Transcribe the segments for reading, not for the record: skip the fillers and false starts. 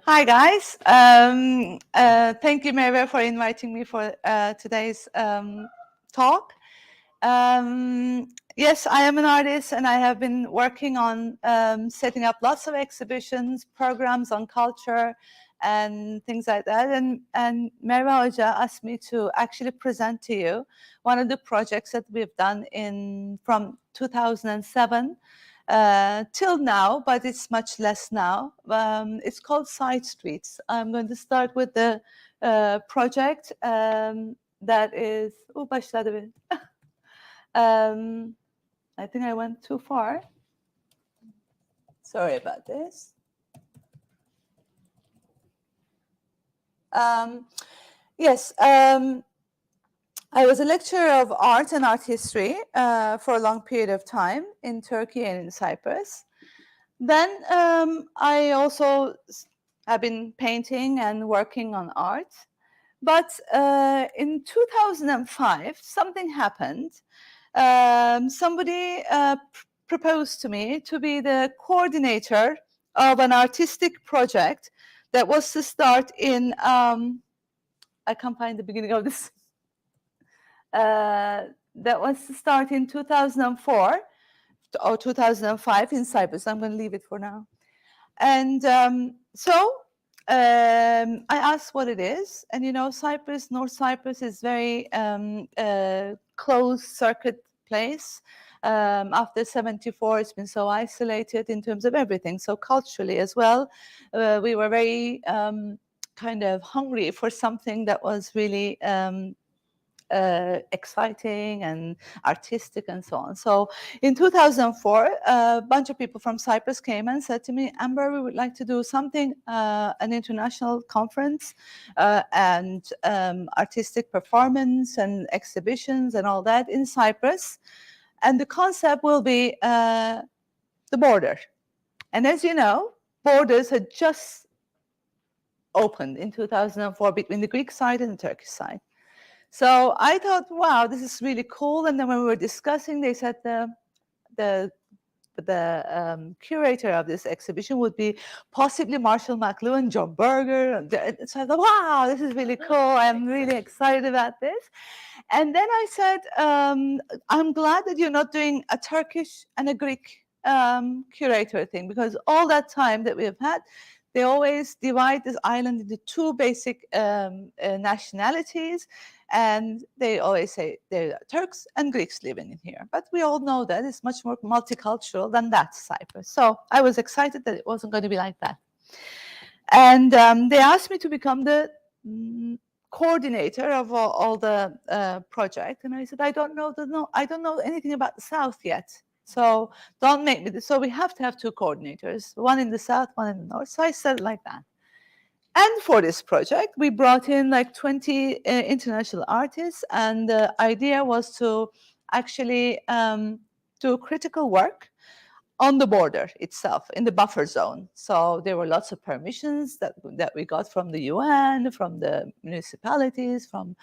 Hi guys, thank you Merve for inviting me for today's talk. Yes, I am an artist and I have been working on setting up lots of exhibitions, programs on culture and things like that. And Merve Hoca asked me to actually present to you one of the projects that we've done from 2007 till now, but it's much less now. It's called Sidestreets. I'm going to start with the project that is. Oh, başladı bir. I think I went too far. Sorry about this. Yes. I was a lecturer of art and art history for a long period of time in Turkey and in Cyprus. Then I also have been painting and working on art. But in 2005, something happened. Somebody proposed to me to be the coordinator of an artistic project that was to start in, I can't find the beginning of this. That was to start in 2004 or 2005 in Cyprus. I'm going to leave it for now. And so I asked what it is. And, you know, Cyprus, North Cyprus is very closed circuit place. After 74, it's been so isolated in terms of everything. So culturally as well, we were very kind of hungry for something that was really exciting and artistic and so on. So in 2004, a bunch of people from Cyprus came and said to me, Amber, we would like to do something, an international conference and artistic performance and exhibitions and all that in Cyprus. And the concept will be the border. And as you know, borders had just opened in 2004 between the Greek side and the Turkish side. So I thought, wow, this is really cool. And then when we were discussing, they said the curator of this exhibition would be possibly Marshall McLuhan, John Berger. So I thought, wow, this is really cool. I'm really excited about this. And then I said, I'm glad that you're not doing a Turkish and a Greek curator thing, because all that time that we have had, they always divide this island into two basic nationalities. And they always say there are Turks and Greeks living in here. But we all know that it's much more multicultural than that, Cyprus. So I was excited that it wasn't going to be like that. And they asked me to become the coordinator of all the project. And I said, I don't know anything about the South yet. So don't make me, so we have to have two coordinators, one in the South, one in the North. So I said it like that. And for this project, we brought in like 20 international artists. And the idea was to actually do critical work on the border itself, in the buffer zone. So there were lots of permissions that we got from the UN, from the municipalities, from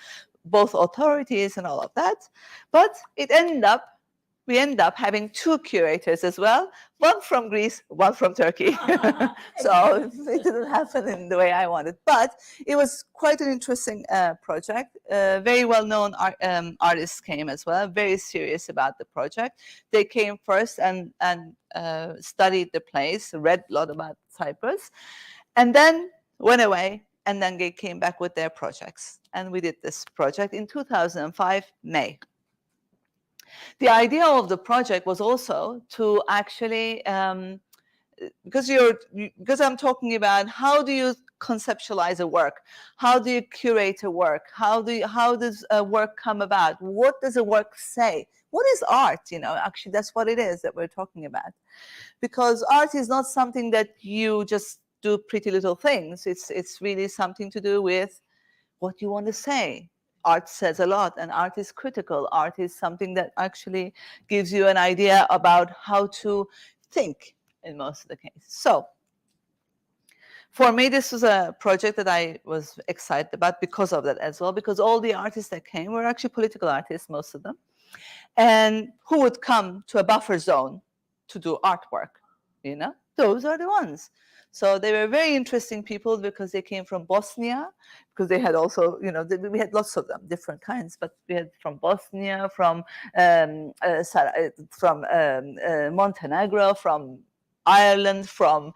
both authorities and all of that. But we ended up having two curators as well, one from Greece, one from Turkey. So it didn't happen in the way I wanted. But it was quite an interesting project. Very well-known artists came as well, very serious about the project. They came first and studied the place, read a lot about Cyprus, and then went away, and then they came back with their projects. And we did this project in 2005, May. The idea of the project was also to actually, because I'm talking about how do you conceptualize a work, how do you curate a work, how does a work come about, what does a work say, what is art? You know, actually that's what it is that we're talking about, because art is not something that you just do pretty little things. It's really something to do with what you want to say. Art says a lot, and art is critical. Art is something that actually gives you an idea about how to think in most of the cases. So for me, this was a project that I was excited about because of that as well, because all the artists that came were actually political artists, most of them, and who would come to a buffer zone to do artwork. you know, those are the ones. So they were very interesting people because they came from Bosnia, because they had also, you know, we had lots of them, different kinds, but we had from Bosnia, from Montenegro, from Ireland, from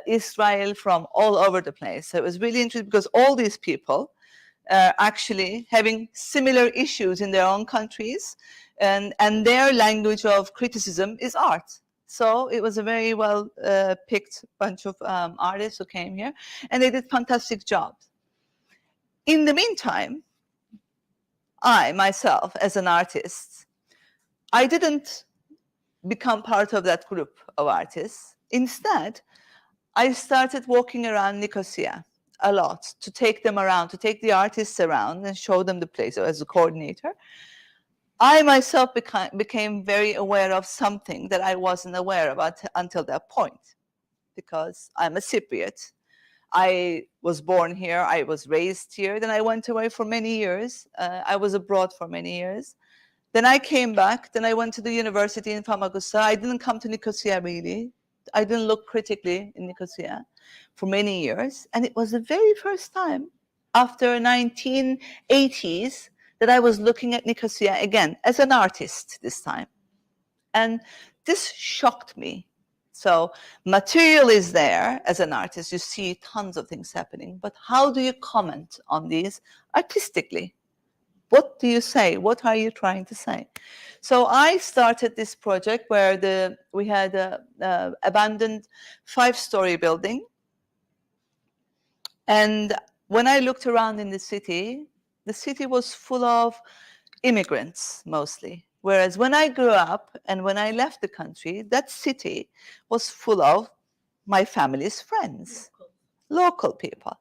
Israel, from all over the place. So it was really interesting because all these people are actually having similar issues in their own countries, and their language of criticism is art. So it was a very well picked bunch of artists who came here, and they did fantastic jobs. In the meantime, I myself, as an artist, I didn't become part of that group of artists. Instead, I started walking around Nicosia a lot to take them around, to take the artists around and show them the place as a coordinator. I myself became very aware of something that I wasn't aware about until that point, because I'm a Cypriot. I was born here, I was raised here, then I went away for many years. I was abroad for many years. Then I came back, then I went to the university in Famagusta. I didn't come to Nicosia really. I didn't look critically in Nicosia for many years. And it was the very first time after 1980s that I was looking at Nicosia again as an artist this time. And this shocked me. So material is there as an artist. You see tons of things happening. But how do you comment on these artistically? What do you say? What are you trying to say? So I started this project where we had an abandoned 5-story building. And when I looked around in the city was full of immigrants mostly. Whereas when I grew up and when I left the country, that city was full of my family's friends, local people.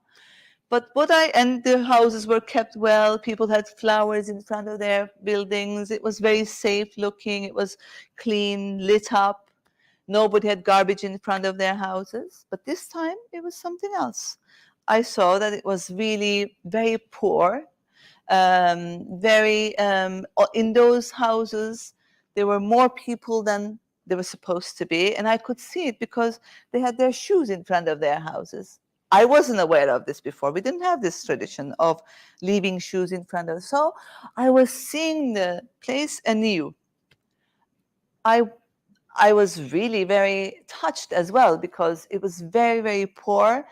But and the houses were kept well. People had flowers in front of their buildings. It was very safe looking. It was clean, lit up. Nobody had garbage in front of their houses. But this time it was something else. I saw that it was really very poor. In those houses, there were more people than there were supposed to be. And I could see it because they had their shoes in front of their houses. I wasn't aware of this before. We didn't have this tradition of leaving shoes in front of us. So I was seeing the place anew. I was really very touched as well because it was very, very poor.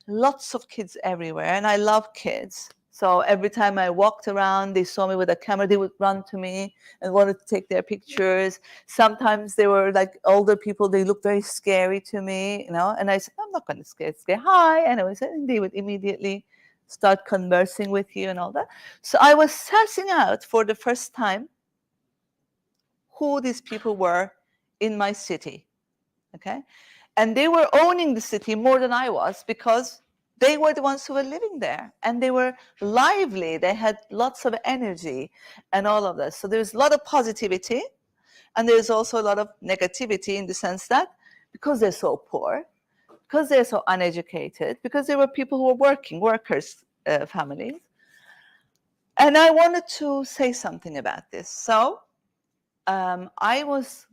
Lots of kids everywhere, and I love kids. So every time I walked around, they saw me with a camera, they would run to me and wanted to take their pictures. Sometimes they were like older people, they looked very scary to me, you know, and I said, I'm not going to scare, hi. And I was, and they would immediately start conversing with you and all that. So I was sussing out for the first time who these people were in my city, okay? And they were owning the city more than I was because they were the ones who were living there, and they were lively. They had lots of energy and all of that. So there's a lot of positivity, and there's also a lot of negativity in the sense that because they're so poor, because they're so uneducated, because there were people who were workers' families. And I wanted to say something about this. So I was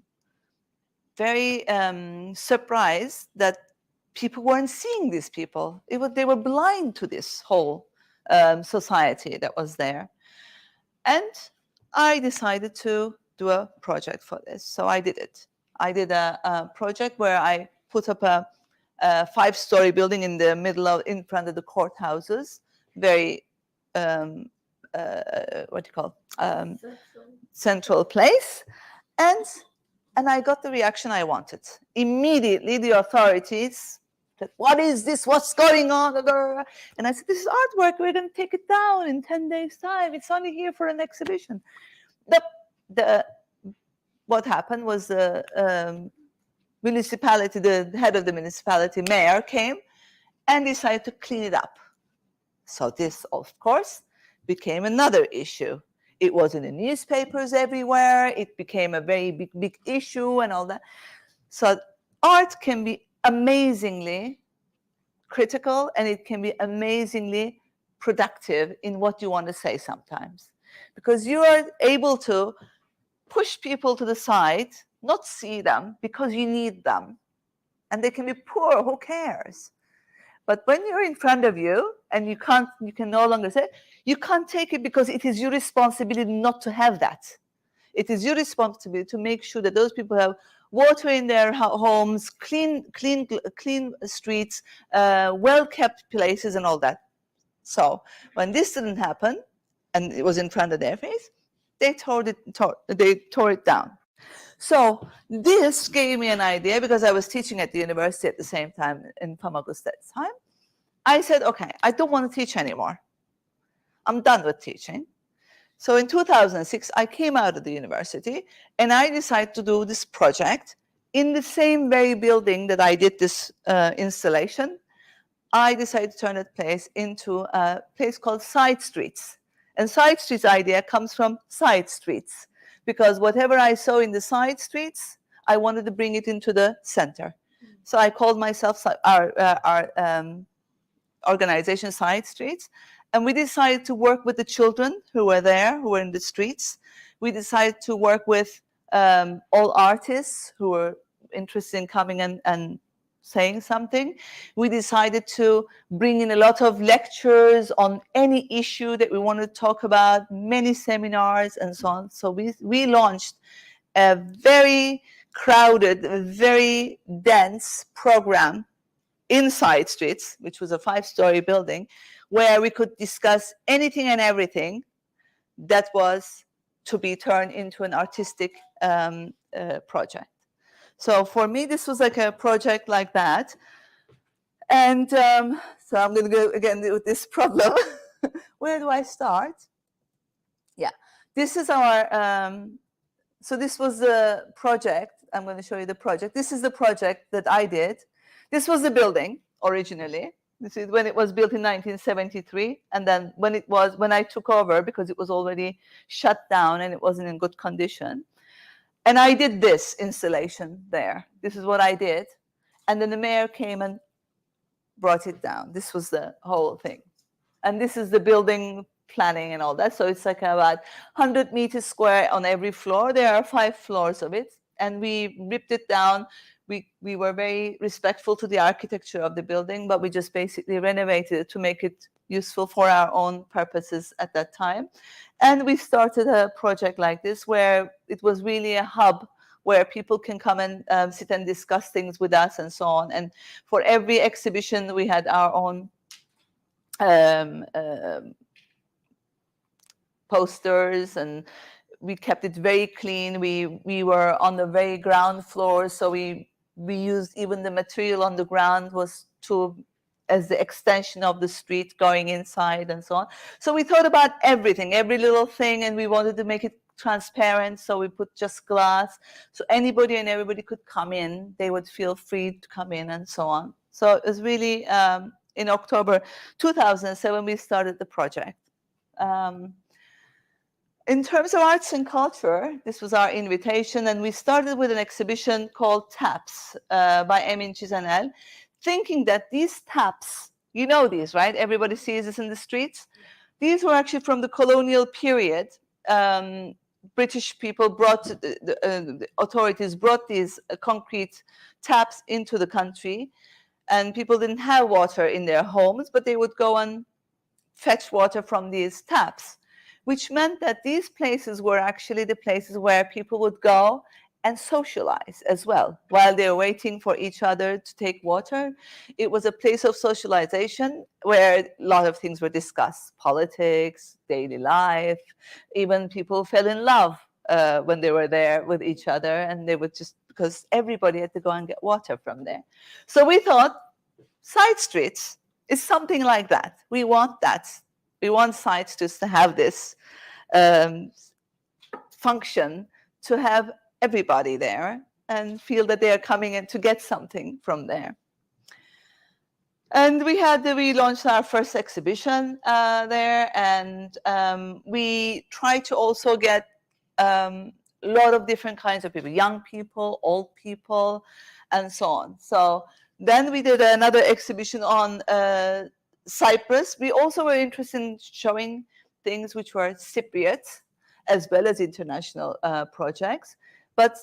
very surprised that people weren't seeing these people. They were blind to this whole society that was there. And I decided to do a project for this. So I did it. I did a project where I put up a 5-story building in front of the courthouses, very central place. And I got the reaction I wanted. Immediately, the authorities said, what is this? What's going on? And I said, this is artwork. We're going to take it down in 10 days' time. It's only here for an exhibition. What happened was the municipality, the head of the municipality, mayor, came and decided to clean it up. So this, of course, became another issue. It was in the newspapers everywhere. It became a very big issue and all that. So art can be amazingly critical, and it can be amazingly productive in what you want to say sometimes. Because you are able to push people to the side, not see them because you need them. and they can be poor, who cares? But when you're in front of you and you can no longer say, you can't take it because it is your responsibility not to have that. It is your responsibility to make sure that those people have water in their homes, clean streets, well-kept places and all that. So when this didn't happen, and it was in front of their face, they tore it down. So this gave me an idea, because I was teaching at the university at the same time in Famagusta at the time. I said, okay, I don't want to teach anymore. I'm done with teaching. So in 2006, I came out of the university and I decided to do this project in the same very building that I did this installation. I decided to turn that place into a place called Sidestreets. And Sidestreets idea comes from side streets, because whatever I saw in the side streets, I wanted to bring it into the center. So I called myself our organization Sidestreets. And we decided to work with the children who were there, who were in the streets. We decided to work with all artists who were interested in coming and saying something. We decided to bring in a lot of lectures on any issue that we wanted to talk about, many seminars and so on. So we launched a very crowded, very dense program in Sidestreets, which was a 5-story building, where we could discuss anything and everything that was to be turned into an artistic project. So for me, this was like a project like that. And so I'm going to go again with this problem. Where do I start? Yeah, this is our, so this was the project. I'm going to show you the project. This is the project that I did. This was the building originally. This is when it was built in 1973. And then when I took over, because it was already shut down and it wasn't in good condition. And I did this installation there. This is what I did. And then the mayor came and brought it down. This was the whole thing. And this is the building planning and all that. So it's like about 100 meters square on every floor. There are 5 floors of it. And we ripped it down. We were very respectful to the architecture of the building, but we just basically renovated it to make it useful for our own purposes at that time. And we started a project like this, where it was really a hub where people can come and sit and discuss things with us and so on. And for every exhibition, we had our own posters, and we kept it very clean. We were on the very ground floor, so we used even the material on the ground was as the extension of the street going inside and so on. So we thought about everything, every little thing, and we wanted to make it transparent. So we put just glass, so anybody and everybody could come in. They would feel free to come in and so on. So it was really in October 2007 we started the project. In terms of arts and culture, this was our invitation, and we started with an exhibition called Taps by Emin Çizenel, thinking that these taps, you know these, right? Everybody sees this in the streets. These were actually from the colonial period. British people brought, the authorities brought these concrete taps into the country, and people didn't have water in their homes, but they would go and fetch water from these taps, which meant that these places were actually the places where people would go and socialize as well. While they were waiting for each other to take water, it was a place of socialization where a lot of things were discussed: politics, daily life, even people fell in love when they were there with each other, and they would just, because everybody had to go and get water from there. So we thought Sidestreets is something like that. We want that. We want Sidestreets to have this function, to have everybody there and feel that they are coming in to get something from there. And we launched our first exhibition there, and we tried to also get a lot of different kinds of people, young people, old people, and so on. So then we did another exhibition on Cyprus. We also were interested in showing things which were Cypriot, as well as international projects. But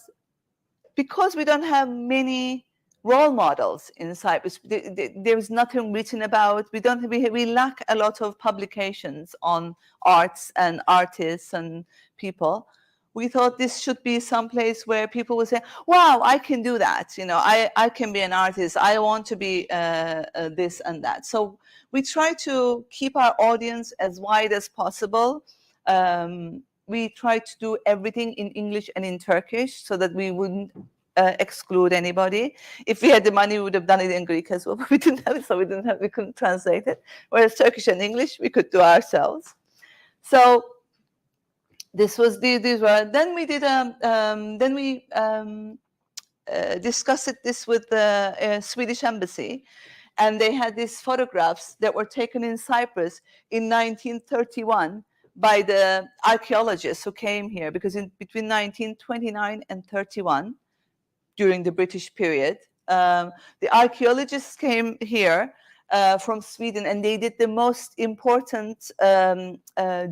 because we don't have many role models in Cyprus. There's nothing written about. We lack a lot of publications on arts and artists and people. We thought this should be some place where people would say, wow, I can do that. You know, I can be an artist. I want to be this and that. So we try to keep our audience as wide as possible. We try to do everything in English and in Turkish so that we wouldn't exclude anybody. If we had the money, we would have done it in Greek as well, but we didn't have it, so we couldn't translate it. Whereas Turkish and English, we could do ourselves. So this was these were. Then we did discussed this with the Swedish embassy, and they had these photographs that were taken in Cyprus in 1931 by the archaeologists who came here, because between 1929 and 31, during the British period, the archaeologists came here from Sweden, and they did the most important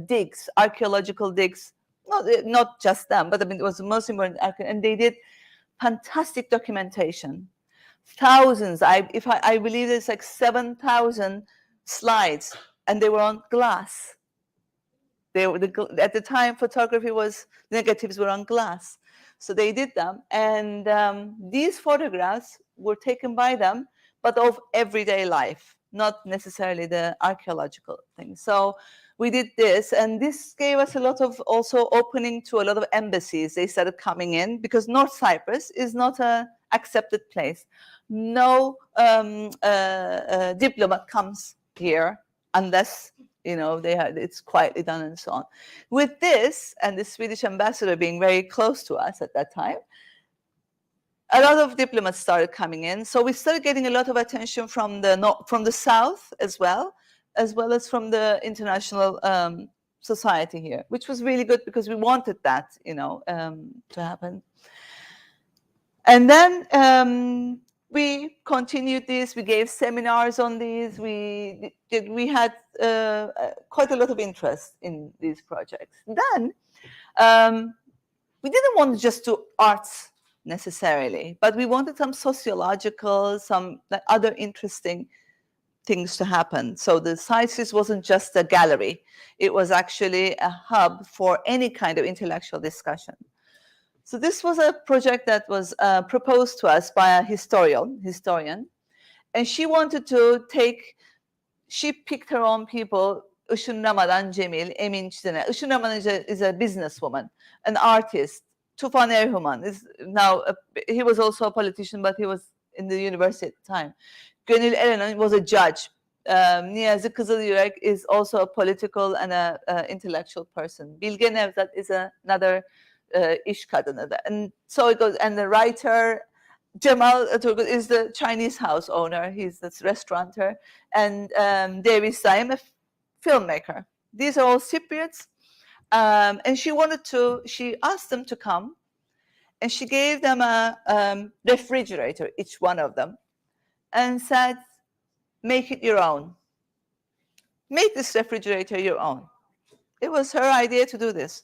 digs, archaeological digs. Not just them, but I mean, it was the most important, and they did fantastic documentation. Thousands, I believe there's like 7,000 slides, and they were on glass. They were at the time, photography was, negatives were on glass. So they did them, and these photographs were taken by them, but of everyday life, not necessarily the archaeological thing. So we did this, and this gave us a lot of also opening to a lot of embassies. They started coming in, because North Cyprus is not an accepted place. No diplomat comes here unless, you know, it's quietly done and so on. With this, and the Swedish ambassador being very close to us at that time, a lot of diplomats started coming in. So we started getting a lot of attention from the south as well as from the international society here, which was really good, because we wanted that, you know, to happen. And then we continued this. We gave seminars on these. We had quite a lot of interest in these projects. Then we didn't want to just do arts necessarily, but we wanted some sociological, some other interesting things to happen. So the Sidestreets wasn't just a gallery. It was actually a hub for any kind of intellectual discussion. So this was a project that was proposed to us by a historian, and she wanted to she picked her own people, Işınlamadan Cemil, Emin Çizene. Işınlamadan is a businesswoman, an artist. Tufan Erhuman is now, he was also a politician, but he was in the university at the time. Gönül Eren was a judge. Niyazi Kızılyürek is also a political and a intellectual person. Bilge Nevzat is another iş kadını. And so it goes. And the writer, Cemal Turgut, is the Chinese house owner. He's this restaurateur. And David Saim, a filmmaker. These are all Cypriots. And she asked them to come, and she gave them a refrigerator, each one of them, and said, make it your own. Make this refrigerator your own. It was her idea to do this.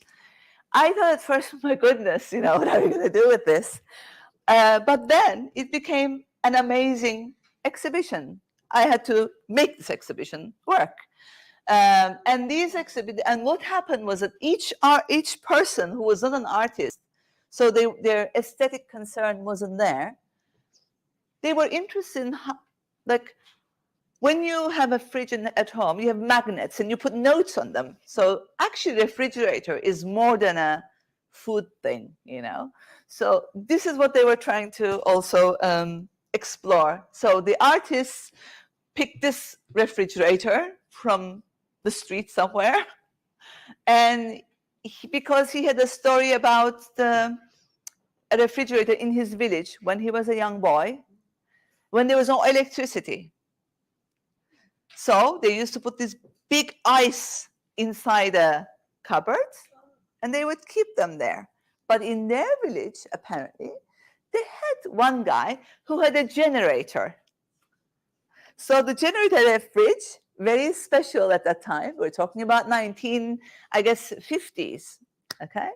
I thought at first, my goodness, you know, what are we going to do with this? But then it became an amazing exhibition. I had to make this exhibition work. And what happened was that each person who was not an artist, so their aesthetic concern wasn't there, they were interested in like, when you have a fridge at home, you have magnets and you put notes on them. So actually the refrigerator is more than a food thing, you know. So this is what they were trying to also explore. So the artists picked this refrigerator from the street somewhere, and because he had a story about a refrigerator in his village when he was a young boy, when there was no electricity. So they used to put this big ice inside a cupboard, and they would keep them there. But in their village, apparently, they had one guy who had a generator. So the generator had a fridge, very special at that time. We're talking about 50s, okay?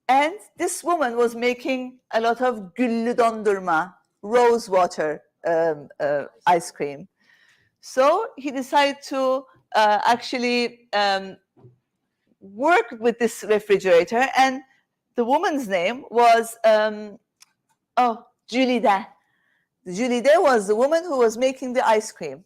And this woman was making a lot of güllü dondurma rose water ice cream. So he decided to actually work with this refrigerator, and the woman's name was Julide. Julide was the woman who was making the ice cream.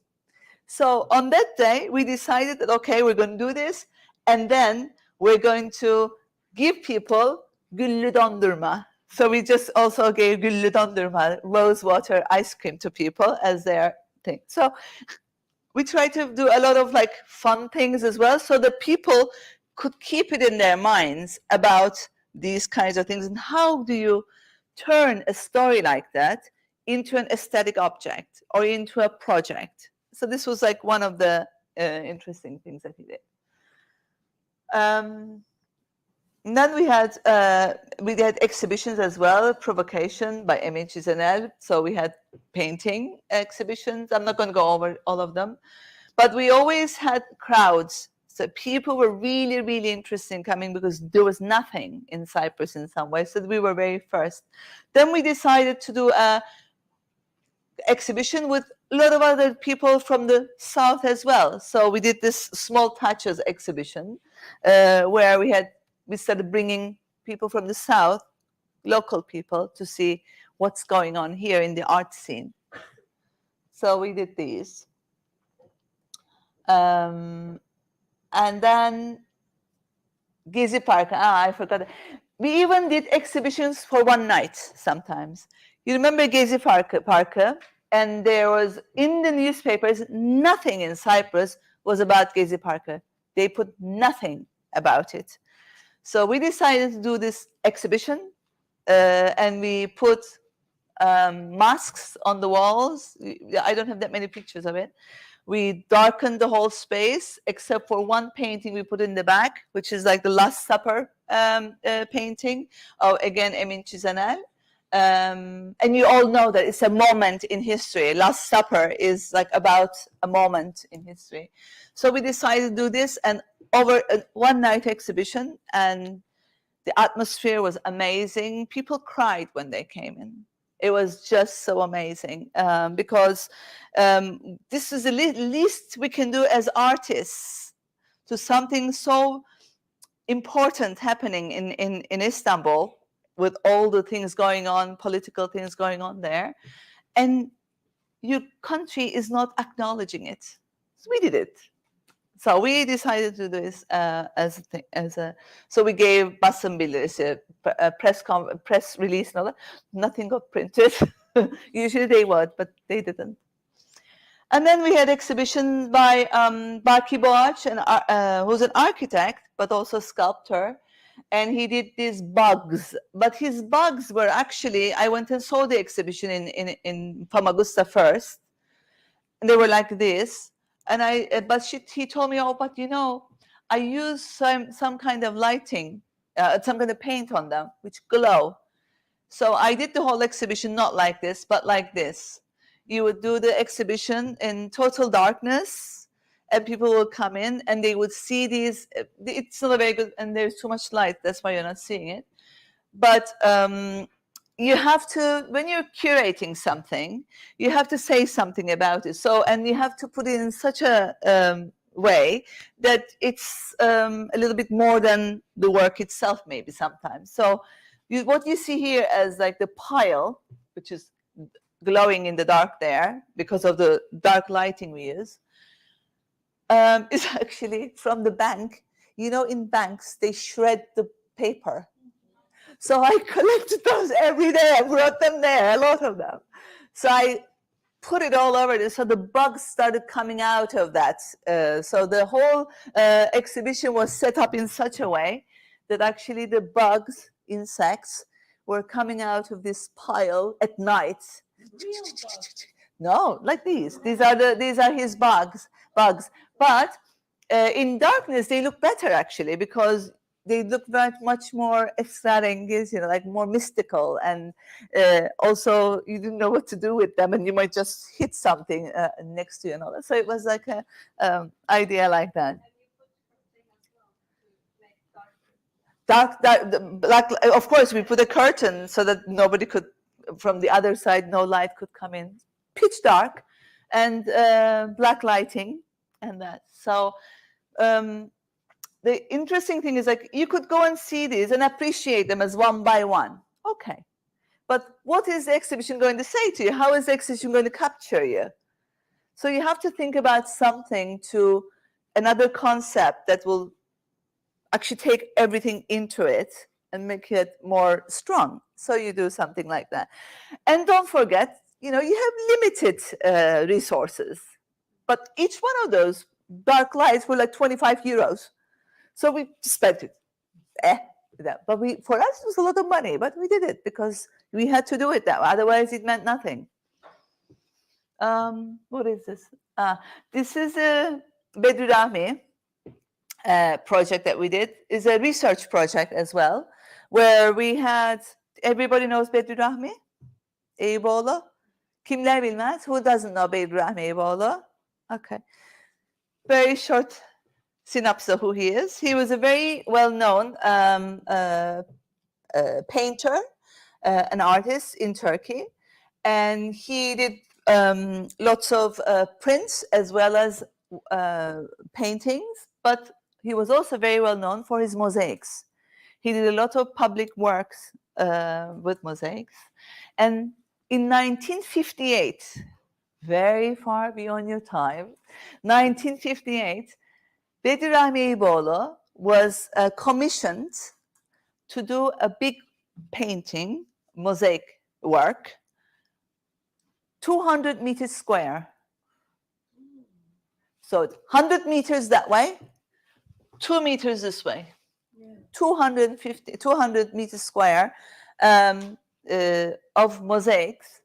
So on that day, we decided that, okay, we're going to do this, and then we're going to give people güllü dondurma. So we just also gave güllü dondurma, rose water ice cream to people as their thing. So we try to do a lot of like fun things as well, so that people could keep it in their minds about these kinds of things. And how do you turn a story like that into an aesthetic object or into a project? So this was like one of the interesting things that he did. And then we had exhibitions as well, Provocation by Emin Çizener. So we had painting exhibitions. I'm not going to go over all of them, but we always had crowds. So people were really, really interested in coming because there was nothing in Cyprus in some way. So we were very first. Then we decided to do a exhibition with a lot of other people from the south as well. So we did this Small Touches exhibition where we started bringing people from the south, local people, to see what's going on here in the art scene. So we did these. And then Gezi Park, I forgot. We even did exhibitions for one night sometimes. You remember Gezi Park? And there was, in the newspapers, nothing in Cyprus was about Gezi Park. They put nothing about it. So we decided to do this exhibition, and we put masks on the walls. I don't have that many pictures of it. We darkened the whole space, except for one painting we put in the back, which is like the Last Supper painting of, again, Emin Çizener. And you all know that it's a moment in history. Last Supper is like about a moment in history. So we decided to do this, and over a one-night exhibition, and the atmosphere was amazing. People cried when they came in. It was just so amazing because this is the least we can do as artists to something so important happening in Istanbul, with all the things going on, political things going on there, and your country is not acknowledging it. So we did it. So we decided to do this so we gave basın bildirisi, a press release, and all that. Nothing got printed. Usually they would, but they didn't. And then we had exhibition by Baki Boğaç, who's an architect, but also sculptor. And he did these bugs, but his bugs were actually, I went and saw the exhibition in Famagusta first, and they were like this. And he told me, oh, but you know, I used some kind of lighting, some kind of paint on them, which glow. So I did the whole exhibition not like this, but like this. You would do the exhibition in total darkness, and people will come in and they would see these. It's not very good, and there's too much light. That's why you're not seeing it. But you have to, when you're curating something, you have to say something about it. So, and you have to put it in such a way that it's a little bit more than the work itself, maybe sometimes. So what you see here as like the pile, which is glowing in the dark there because of the dark lighting we use, is actually from the bank. You know, in banks, they shred the paper. So I collected those every day. I brought them there, a lot of them. So I put it all over there. So the bugs started coming out of that. So the whole exhibition was set up in such a way that actually the bugs, insects, were coming out of this pile at night. No, like these. These are his bugs. But in darkness, they look better actually, because they look very much more esrarengiz, you know, like more mystical, and also you didn't know what to do with them, and you might just hit something next to you and all that. So it was like a idea like that. Dark, of course, we put a curtain so that nobody could from the other side, no light could come in. Pitch dark, and black lighting, and that. So the interesting thing is, like, you could go and see these and appreciate them as one by one. Okay. But what is the exhibition going to say to you? How is the exhibition going to capture you? So you have to think about something, to another concept that will actually take everything into it and make it more strong. So you do something like that. And don't forget, you know, you have limited resources. But each one of those dark lights were like 25 euros. So we spent it. But for us, it was a lot of money, but we did it because we had to do it that way. Otherwise, it meant nothing. What is this? This is a Bedri Rahmi project that we did. It's a research project as well, where we had, everybody knows Bedri Rahmi Eyüboğlu. Kimler bilmez? Who doesn't know Bedri Rahmi Eyüboğlu? Okay. Very short synopsis of who he is. He was a very well-known painter, an artist in Turkey, and he did lots of prints as well as paintings, but he was also very well known for his mosaics. He did a lot of public works with mosaics. And in 1958, very far beyond your time, 1958, Bedri Rahmi Eyüboğlu was commissioned to do a big painting, mosaic work, 200 meters square. So 100 meters that way, 2 meters this way. Yeah. 200 meters square of mosaics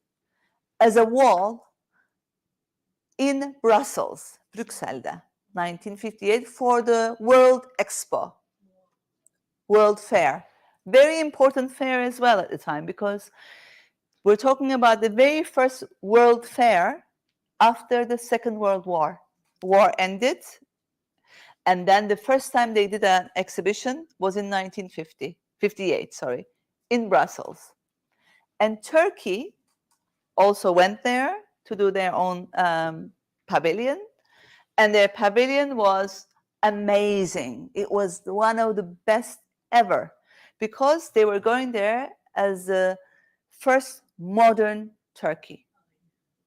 as a wall in Brussels, Brüksel'de, 1958, for the World Expo, World Fair. Very important fair as well at the time, because we're talking about the very first World Fair after the Second World War. War ended, and then the first time they did an exhibition was in 1958, in Brussels. And Turkey also went there to do their own pavilion, and their pavilion was amazing. It was one of the best ever, because they were going there as the first modern Turkey.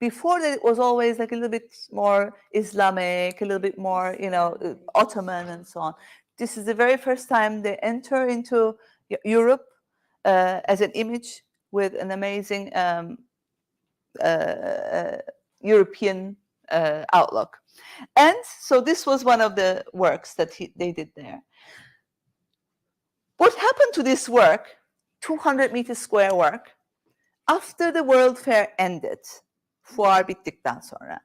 Before that, it was always like a little bit more Islamic, a little bit more, you know, Ottoman and so on. This is the very first time they enter into Europe as an image with an amazing European outlook. And so this was one of the works that they did there. What happened to this work, 200 meter square work, after the World Fair ended? Fuar bittikten sonra.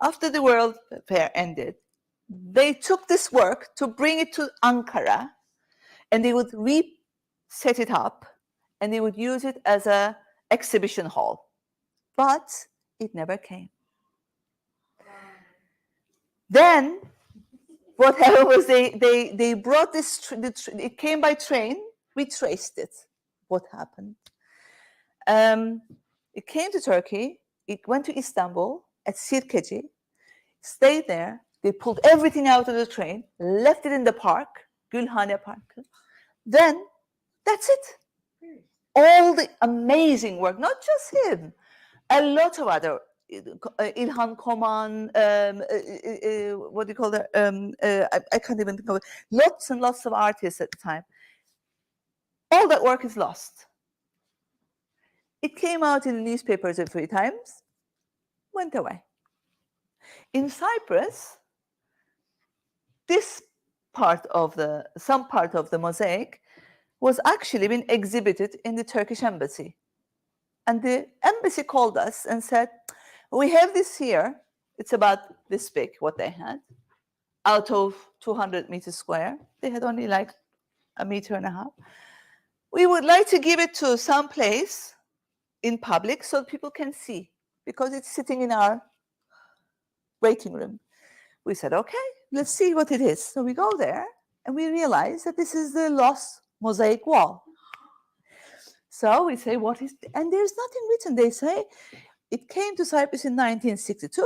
After the World Fair ended, they took this work to bring it to Ankara, and they would reset it up, and they would use it as an exhibition hall. But it never came. Then what happened was they brought this, it came by train, we traced it, what happened. It came to Turkey, it went to Istanbul at Sirkeci, stayed there, they pulled everything out of the train, left it in the park, Gülhane Park. Then, that's it. All the amazing work, not just him, a lot of other, İlhan Koman, what do you call that? I can't even think of it. Lots and lots of artists at the time. All that work is lost. It came out in the newspapers a few times, went away. In Cyprus, this part of some part of the mosaic was actually been exhibited in the Turkish embassy. And the embassy called us and said, we have this here. It's about this big, what they had. Out of 200 meters square, they had only like 1.5 meters. We would like to give it to some place in public so people can see, because it's sitting in our waiting room. We said, okay, let's see what it is. So we go there and we realize that this is the lost mosaic wall. So we say, what is, and there's nothing written. They say it came to Cyprus in 1962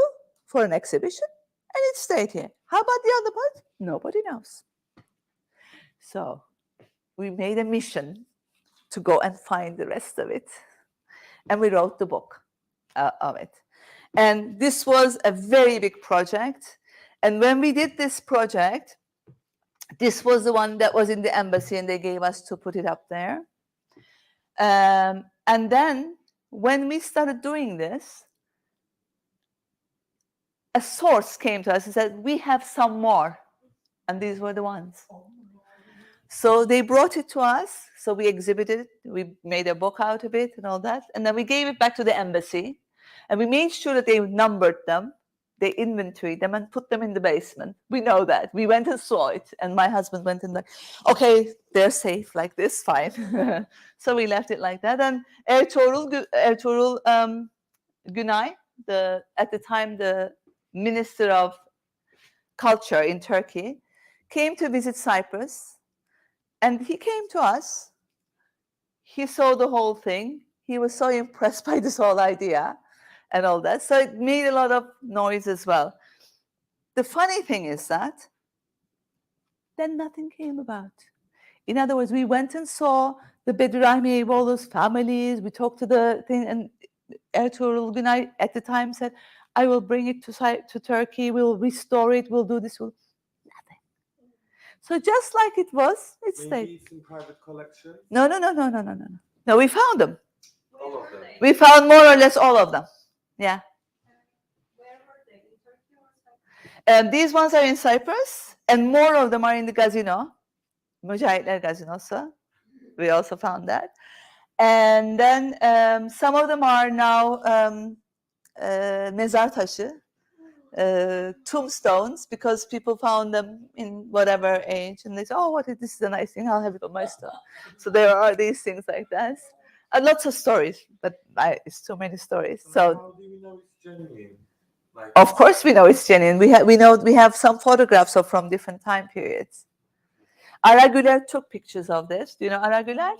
for an exhibition, and it stayed here. How about the other part? Nobody knows. So we made a mission to go and find the rest of it. And we wrote the book of it. And this was a very big project. And when we did this project, this was the one that was in the embassy, and they gave us to put it up there. And then when we started doing this, a source came to us and said, we have some more. And these were the ones. So they brought it to us. So we exhibited it. We made a book out of it and all that. And then we gave it back to the embassy. And we made sure that they numbered them. They inventoried them and put them in the basement. We know that. We went and saw it. And my husband went and like, okay, they're safe like this, fine. So we left it like that. And Ertuğrul Günay, at the time the Minister of Culture in Turkey, came to visit Cyprus. And he came to us. He saw the whole thing. He was so impressed by this whole idea and all that. So it made a lot of noise as well. The funny thing is that then nothing came about. In other words, we went and saw the Bedirahmi Eyüboğlu's families. We talked to the thing, and Ertuğrul Günay at the time said, I will bring it to Turkey. We'll restore it. We'll do this. Nothing. So just like it was, it stayed. Maybe it's in private collection? No. No, we found them. All of them. We found more or less all of them. Yeah. Where were they? In Turkey or Cyprus? These ones are in Cyprus, and more of them are in the Gazino, Mücahitler Gazinosu. We also found that. And then some of them are now mezar taşı, tombstones, because people found them in whatever age, and they say, oh, this is a nice thing, I'll have it on my stone. So there are these things like that. Lots of stories, but it's too many stories. So how do we know it's genuine? Like, of course we know it's genuine. We have some photographs from different time periods. Aragüler took pictures of this. Do you know Aragüler?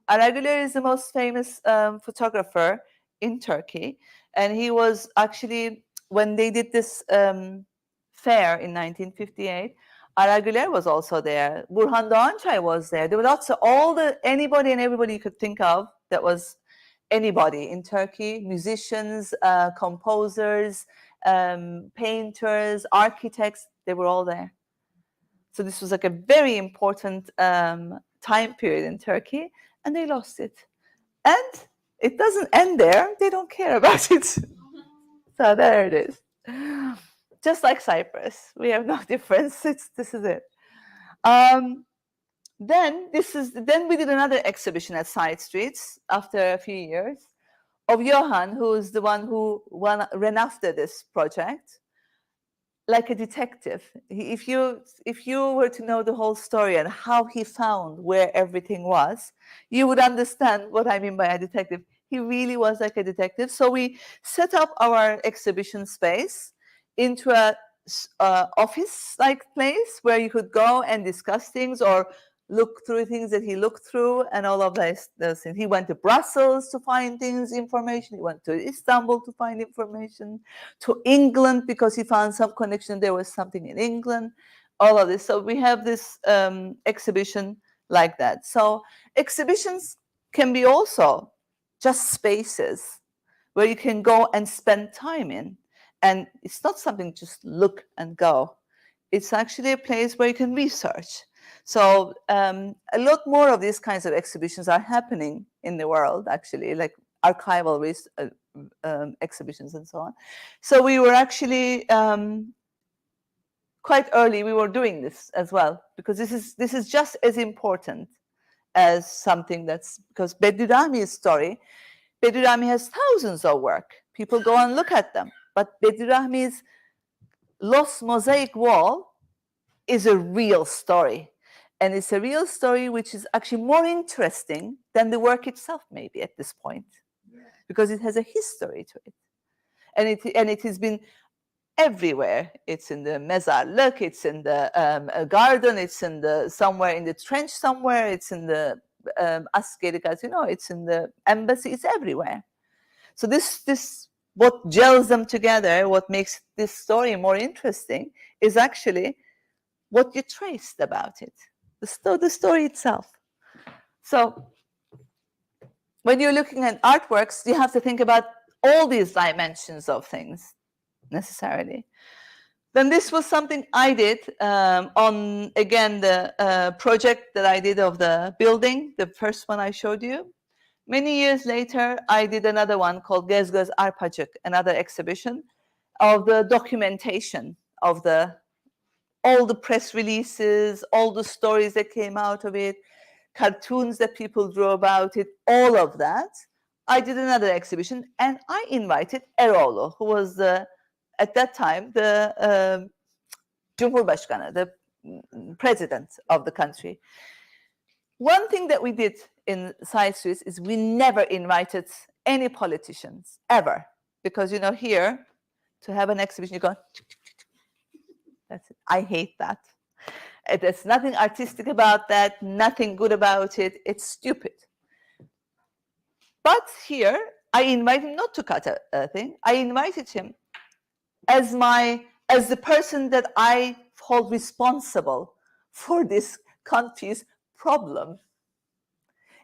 Aragüler is the most famous photographer in Turkey, and he was actually, when they did this fair in 1958, Aragüler was also there. Burhan Doğançay was there. There were lots of anybody and everybody you could think of that was anybody in Turkey, musicians, composers, painters, architects, they were all there. So this was like a very important time period in Turkey, and they lost it. And it doesn't end there. They don't care about it. So there it is. Just like Cyprus, we have no difference. This is it. Then we did another exhibition at Sidestreets after a few years of Johan, who is the one who ran after this project, like a detective. If you were to know the whole story and how he found where everything was, you would understand what I mean by a detective. He really was like a detective. So we set up our exhibition space into a office-like place where you could go and discuss things or look through things that he looked through and all of those things. He went to Brussels to find information. He went to Istanbul to find information, to England because he found some connection. There was something in England, all of this. So we have this exhibition like that. So exhibitions can be also just spaces where you can go and spend time in. And it's not something just look and go. It's actually a place where you can research. So a lot more of these kinds of exhibitions are happening in the world, actually, like archival exhibitions and so on. So we were actually quite early. We were doing this as well because this is just as important as something because Bedirahmi's story. Bedirahmi has thousands of work. People go and look at them, but Bedirahmi's lost mosaic wall is a real story. And it's a real story which is actually more interesting than the work itself, maybe at this point, because it has a history to it. And it has been everywhere. It's in the mezarlık, it's in the garden, it's in somewhere in the trench somewhere, it's in the askeri gazete, it's in the embassy, it's everywhere. So this what gels them together, what makes this story more interesting, is actually what you traced about it, the story itself. So when you're looking at artworks, you have to think about all these dimensions of things necessarily. Then this was something I did on, again, the project that I did of the building, the first one I showed you. Many years later, I did another one called Gez Göz Arpacık, another exhibition of the documentation of all the press releases, all the stories that came out of it, cartoons that people drew about it, all of that. I did another exhibition, and I invited Eroğlu, who was at that time the Cumhurbaşkanı, the president of the country. One thing that we did in Sidestreets is we never invited any politicians, ever. Because, here, to have an exhibition, you go, that's it. I hate that. There's nothing artistic about that, nothing good about it. It's stupid. But here, I invited him not to cut a thing. I invited him as the person that I hold responsible for this country's problem.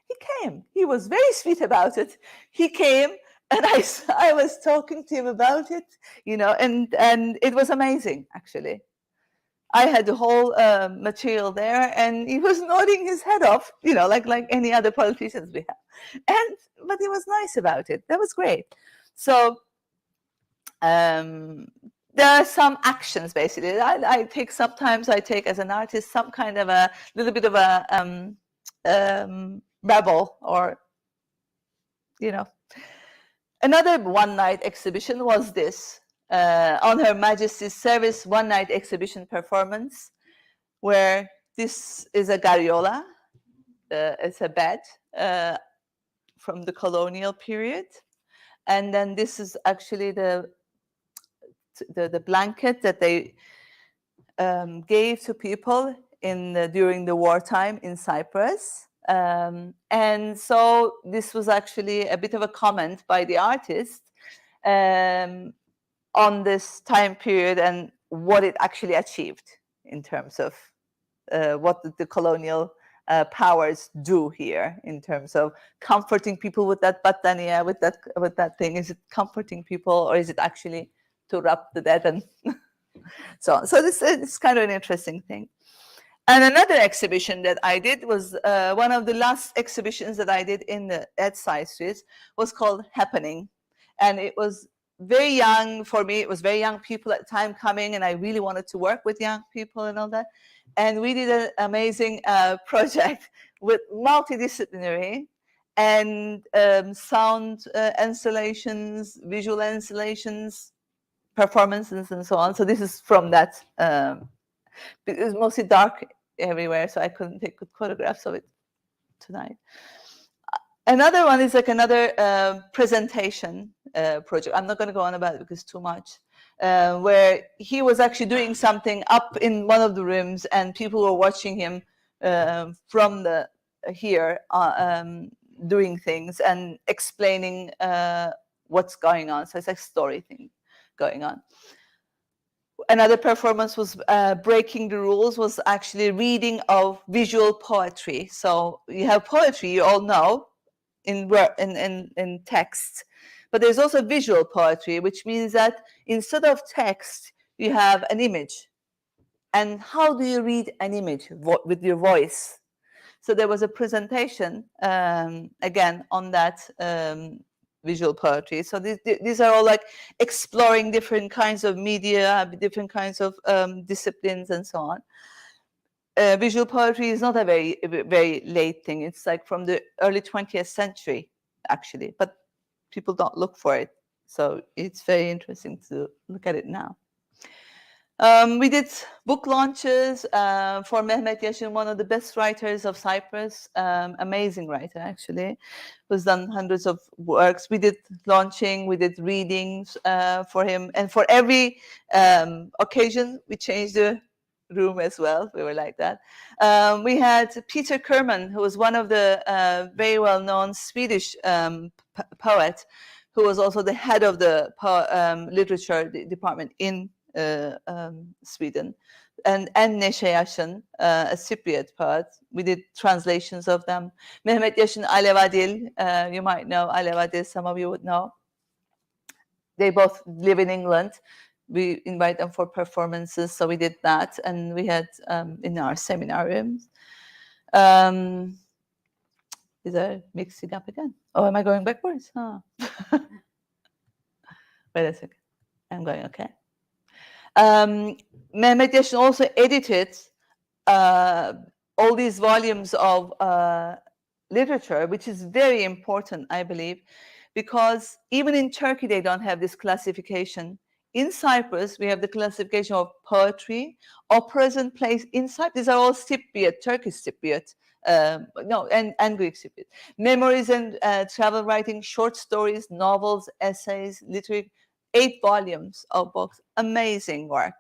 He came. He was very sweet about it. He came, and I was talking to him about it, and it was amazing, actually. I had the whole material there, and he was nodding his head off, like any other politicians we have. But he was nice about it. That was great. So there are some actions, basically. Sometimes I take as an artist some kind of a little bit of a rebel, or Another one-night exhibition was this, on Her Majesty's Service one-night exhibition performance, where this is a gariola, it's a bed from the colonial period, and then this is actually the blanket that they gave to people during the wartime in Cyprus. And so this was actually a bit of a comment by the artist on this time period and what it actually achieved in terms of what the colonial powers do here in terms of comforting people with that battaniya, with that thing. Is it comforting people, or is it actually to rub the dead and so on? So this is kind of an interesting thing. And another exhibition that I did was one of the last exhibitions that I did at Sidestreets was called Happening. And it was very young for me. It was very young people at the time coming, and I really wanted to work with young people and all that. And we did an amazing project with multidisciplinary and sound installations, visual installations, performances, and so on. So this is from that. It was mostly dark everywhere, so I couldn't take good photographs of it tonight. Another one is like another presentation project. I'm not going to go on about it because it's too much. Where he was actually doing something up in one of the rooms, and people were watching him from here doing things and explaining what's going on. So it's like a story thing going on. Another performance was breaking the rules, was actually reading of visual poetry. So you have poetry, you all know, in text, but there's also visual poetry, which means that instead of text, you have an image. And how do you read an image? With your voice. So there was a presentation, again, on that visual poetry. So these are all like exploring different kinds of media, different kinds of disciplines, and so on. Visual poetry is not a very, very late thing. It's like from the early 20th century, actually, but people don't look for it. So it's very interesting to look at it now. We did book launches for Mehmet Yaşin, one of the best writers of Cyprus, amazing writer, actually, who's done hundreds of works. We did launching, we did readings for him. And for every occasion, we changed the room as well. We were like that. We had Peter Kerman, who was one of the very well-known Swedish poet, who was also the head of the literature department in Sweden. And Neşe Yaşın, a Cypriot poet. We did translations of them. Mehmet Yaşın, Alevadil, you might know Alevadil, some of you would know. They both live in England. We invite them for performances, so we did that, and we had in our seminar rooms. Is I mixing up again? Oh, am I going backwards? Oh. Wait a second. I'm going okay. Mehmet Yaşın also edited all these volumes of literature, which is very important, I believe, because even in Turkey, they don't have this classification. In Cyprus, we have the classification of poetry, operas and plays in Cyprus. These are all Cypriot, Turkish Cypriot, and Greek Cypriot. Memories and travel writing, short stories, novels, essays, literary, 8 volumes of books. Amazing work.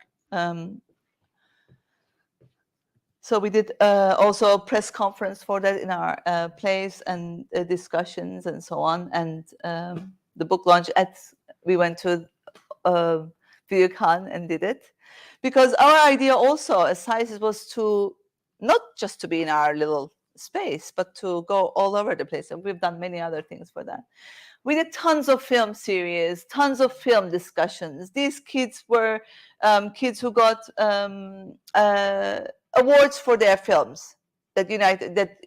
So we did also a press conference for that in our place, and discussions and so on. And the book launch we went to Büyükhan and did it, because our idea also as Sidestreets was to not just to be in our little space, but to go all over the place. And we've done many other things for that. We did tons of film series, tons of film discussions. These kids were kids who got awards for their films that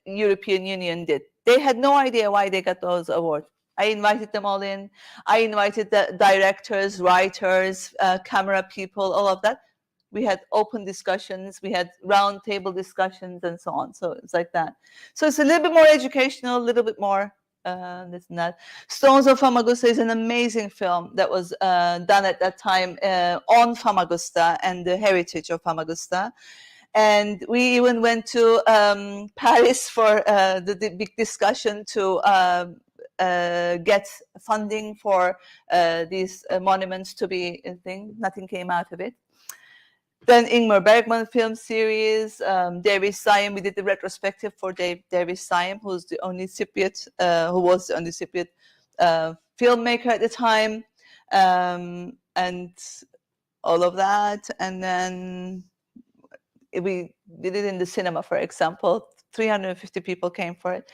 European Union did. They had no idea why they got those awards. I invited them all in. I invited the directors, writers, camera people, all of that. We had open discussions. We had round table discussions and so on. So it's like that. So it's a little bit more educational, a little bit more this and that. Stones of Famagusta is an amazing film that was done at that time on Famagusta and the heritage of Famagusta. And we even went to Paris for the big discussion to get funding for these monuments to be a thing. Nothing came out of it. Then Ingmar Bergman film series, Derviş Sayım. We did the retrospective for Derviş Sayım, who was the only Cypriot filmmaker at the time, and all of that. And then we did it in the cinema, for example. 350 people came for it.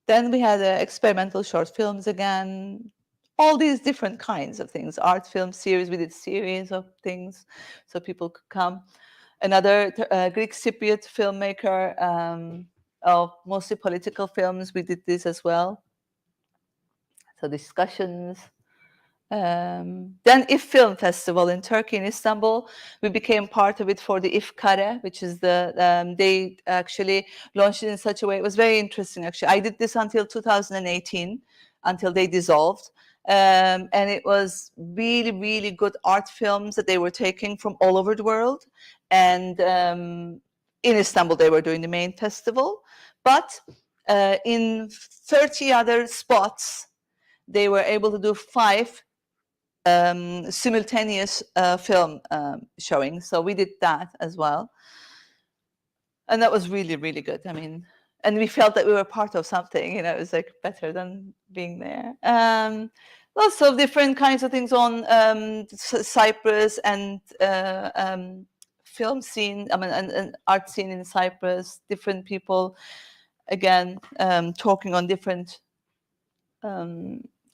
Then we had experimental short films again. All these different kinds of things, art film series. We did series of things so people could come. Another Greek Cypriot filmmaker of mostly political films. We did this as well. So discussions. Then IF Film Festival in Turkey, in Istanbul. We became part of it for the IF Kare, which is they actually launched it in such a way. It was very interesting, actually. I did this until 2018, until they dissolved. And it was really, really good art films that they were taking from all over the world. And in Istanbul, they were doing the main festival. But in 30 other spots, they were able to do 5 simultaneous film showings. So we did that as well. And that was really, really good. I mean, and we felt that we were part of something, it was like better than being there. Lots of different kinds of things on Cyprus and film scene, and art scene in Cyprus, different people, again, talking on different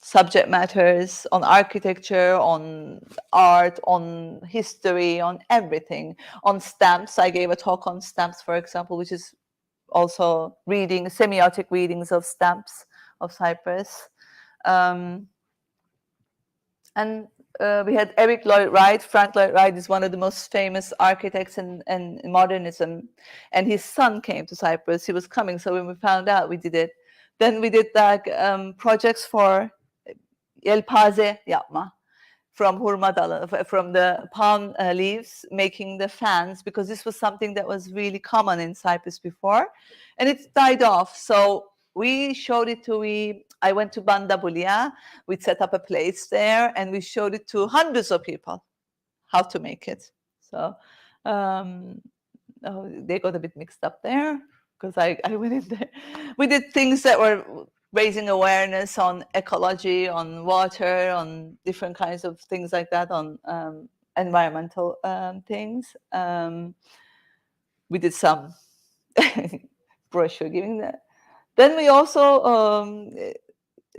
subject matters, on architecture, on art, on history, on everything, on stamps. I gave a talk on stamps, for example, which is also semiotic readings of stamps of Cyprus. And we had Eric Lloyd Wright. Frank Lloyd Wright is one of the most famous architects in modernism. And his son came to Cyprus. He was coming, so when we found out, we did it. Then we did projects for Yelpaze yapma, from hurma dalı, from the palm leaves, making the fans, because this was something that was really common in Cyprus before, and it died off. So we showed it I went to Bandabulia, we set up a place there, and we showed it to hundreds of people. how to make it. So they got a bit mixed up there because I went in there. We did things that were raising awareness on ecology, on water, on different kinds of things like that, on environmental things. We did some brochure giving that. Then we also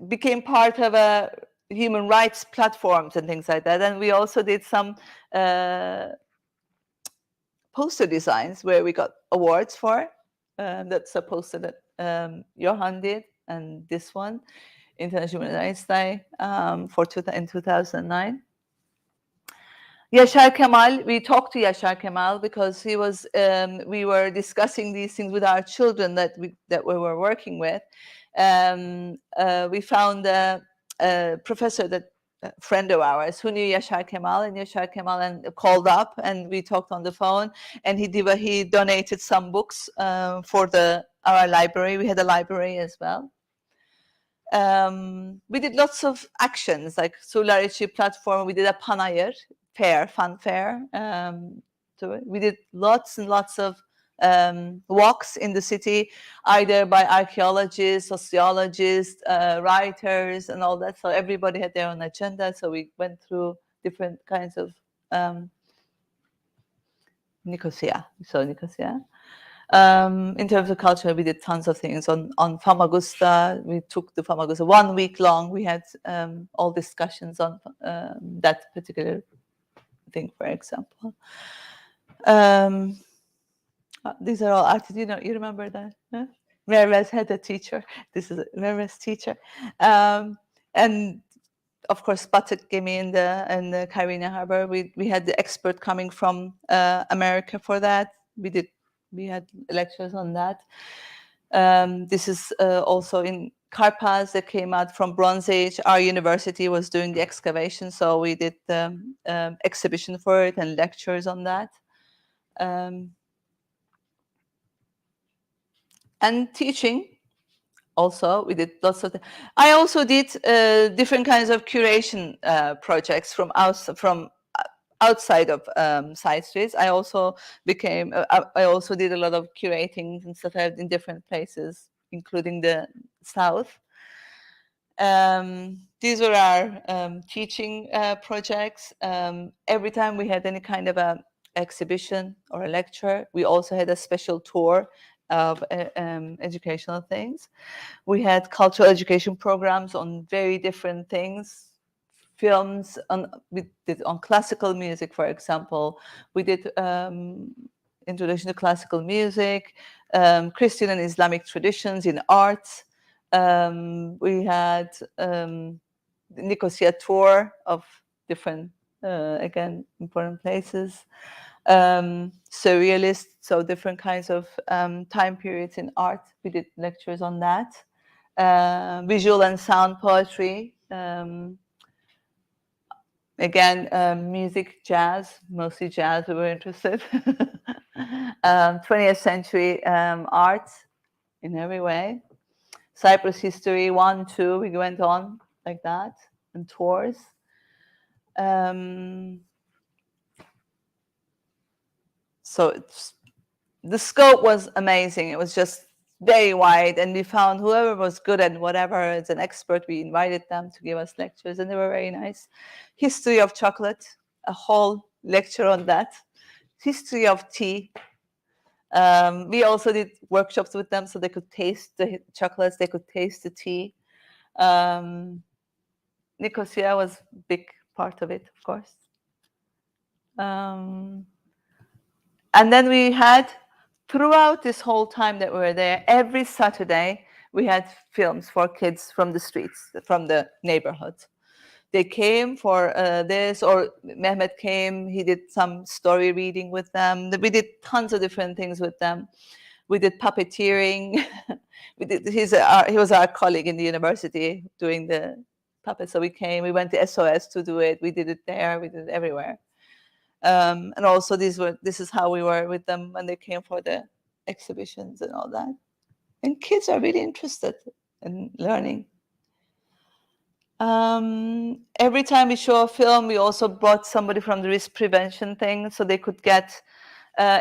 became part of a human rights platforms and things like that. And we also did some poster designs where we got awards for. That's a poster that Johan did, and this one, International Human Rights Day, in 2009. Yaşar Kemal, we talked to Yaşar Kemal because he was. We were discussing these things with our children that we were working with. We found a professor, a friend of ours, who knew Yaşar Kemal, and Yaşar Kemal called up, and we talked on the phone. And he donated some books for our library. We had a library as well. We did lots of actions like Sular İçi platform. We did a panayır fun fair. So we did lots and lots of walks in the city, either by archaeologists, sociologists, writers, and all that. So everybody had their own agenda. So we went through different kinds of Nicosia. So Nicosia. In terms of culture, we did tons of things on Famagusta. We took the Famagusta 1 week long. We had all discussions on that particular thing, for example. These are all artists. You remember that? Huh? Merves had a teacher. This is Merves' teacher, and of course, Batık Gemi in the Kyrenia harbor. We had the expert coming from America for that. We had lectures on that. This is also in Karpaz that came out from Bronze Age. Our university was doing the excavation, so we did the exhibition for it and lectures on that. And teaching. Also, we did lots of. I also did different kinds of curation projects from outside of Sidestreets. I also became. I also did a lot of curating and stuff in different places, including the south. These were our teaching projects. Every time we had any kind of a exhibition or a lecture, we also had a special tour of educational things. We had cultural education programs on very different things. Films we did on classical music, for example. We did introduction to classical music, Christian and Islamic traditions in arts. We had Nicosia tour of different, again, important places. Surrealist, so different kinds of time periods in art. We did lectures on that. Visual and sound poetry. Again, music, jazz, mostly jazz, we were interested. 20th century art in every way. Cyprus history, 1, 2, we went on like that, and tours. So the scope was amazing. It was just very wide, and we found whoever was good at whatever as an expert, we invited them to give us lectures, and they were very nice. History of chocolate, a whole lecture on that. History of tea. We also did workshops with them so they could taste the chocolates, they could taste the tea. Nicosia was a big part of it, of course. And then we had, throughout this whole time that we were there, every Saturday, we had films for kids from the streets, from the neighborhood. They came for this, or Mehmet came, he did some story reading with them. We did tons of different things with them. We did puppeteering. He was our colleague in the university doing the puppets. So we came, we went to SOS to do it. We did it there, we did it everywhere. And also this is how we were with them when they came for the exhibitions and all that. And kids are really interested in learning. Every time we show a film, we also brought somebody from the risk prevention thing so they could get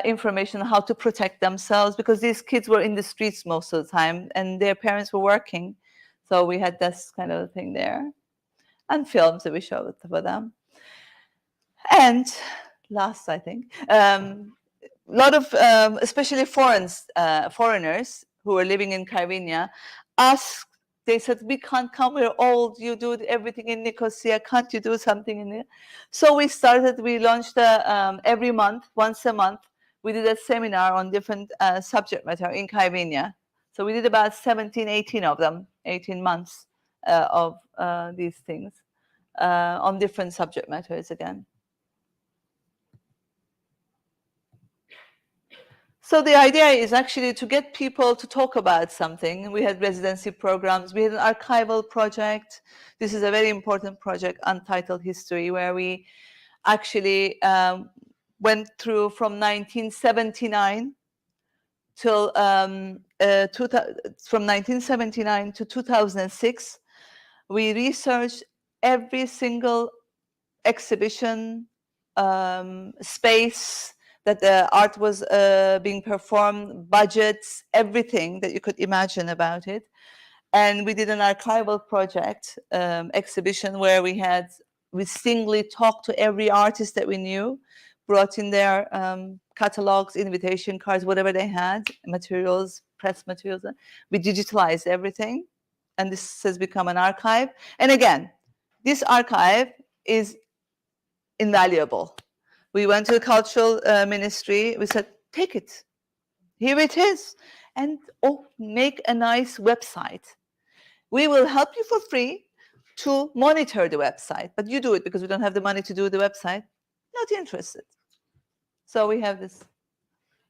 information on how to protect themselves, because these kids were in the streets most of the time and their parents were working. So we had this kind of thing there, and films that we showed for them. And last, I think, a lot of, especially foreigners who were living in Kyrenia, asked, they said, we can't come, we're old, you do everything in Nicosia, can't you do something in there? So we launched every month, once a month, we did a seminar on different subject matter in Kyrenia. So we did about 17, 18 of them, 18 months of these things on different subject matters again. So the idea is actually to get people to talk about something. We had residency programs. We had an archival project. This is a very important project, Untitled History, where we actually went through from 1979 till from 1979 to 2006. We researched every single exhibition, space that the art was being performed, budgets, everything that you could imagine about it. And we did an archival project exhibition where we singly talked to every artist that we knew, brought in their catalogs, invitation cards, whatever they had, materials, press materials. We digitalized everything, and this has become an archive. And again, this archive is invaluable. We went to the cultural ministry. We said, take it. Here it is. And make a nice website. We will help you for free to monitor the website. But you do it because we don't have the money to do the website. Not interested. So we have this.